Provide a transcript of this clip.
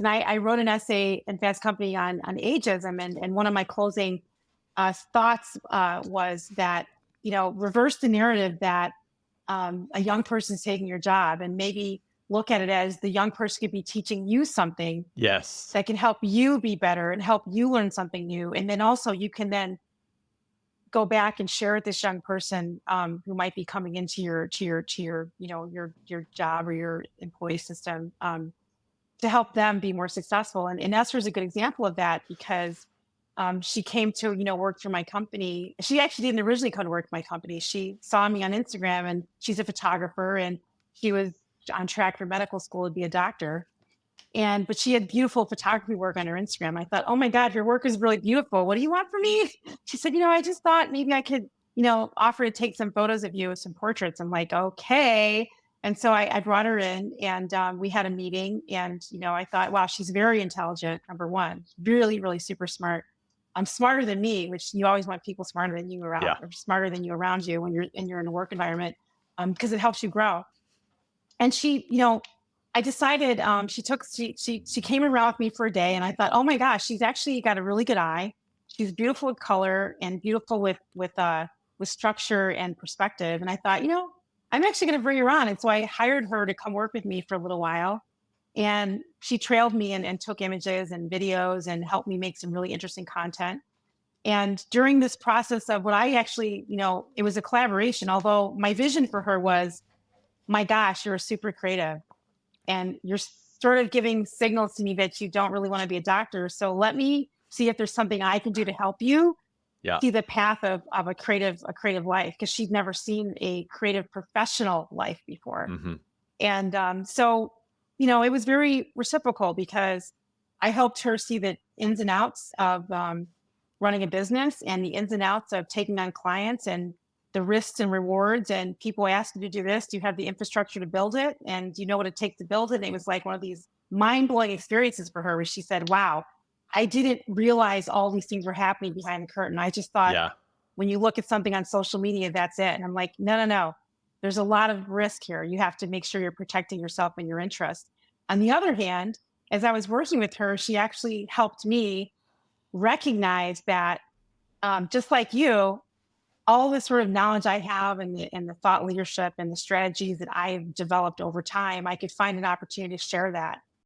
And I wrote an essay in Fast Company on ageism. And one of my closing thoughts was that, reverse the narrative that a young person's taking your job, and maybe look at it as the young person could be teaching you something Yes. that can help you be better and help you learn something new. And then also you can then go back and share with this young person who might be coming into your your job or your employee system, to help them be more successful. And Esther is a good example of that because she came to work for my company. She actually didn't originally come to work for my company. She saw me on Instagram, and she's a photographer, and she was on track for medical school to be a doctor. But she had beautiful photography work on her Instagram. I thought, oh my God, your work is really beautiful. What do you want from me? She said, I just thought maybe I could, offer to take some photos of you with some portraits. I'm like, okay. And so I brought her in, and we had a meeting. And, I thought, wow, she's very intelligent. Number one, really, really super smart. I'm smarter than me, which you always want people smarter than you around, Yeah. or smarter than you around you when you're in a work environment, because it helps you grow. And she, I decided she came around with me for a day, and I thought, oh my gosh, she's actually got a really good eye. She's beautiful with color and beautiful with structure and perspective. And I thought, I'm actually going to bring her on. And so I hired her to come work with me for a little while. And she trailed me and took images and videos and helped me make some really interesting content. And during this process of what I actually, it was a collaboration, although my vision for her was, my gosh, you're super creative and you're sort of giving signals to me that you don't really want to be a doctor. So let me see if there's something I can do to help you Yeah. see the path of a creative life, because she'd never seen a creative professional life before. Hmm. And so, it was very reciprocal because I helped her see the ins and outs of running a business and the ins and outs of taking on clients and the risks and rewards. And people ask you to do this. Do you have the infrastructure to build it? And do you know what it takes to build it? And it was like one of these mind blowing experiences for her where she said, wow, I didn't realize all these things were happening behind the curtain. I just thought Yeah. when you look at something on social media, that's it. And I'm like, no, no, no. There's a lot of risk here. You have to make sure you're protecting yourself and your interests. On the other hand, as I was working with her, she actually helped me recognize that, just like you, all this sort of knowledge I have and the thought leadership and the strategies that I've developed over time, I could find an opportunity to share that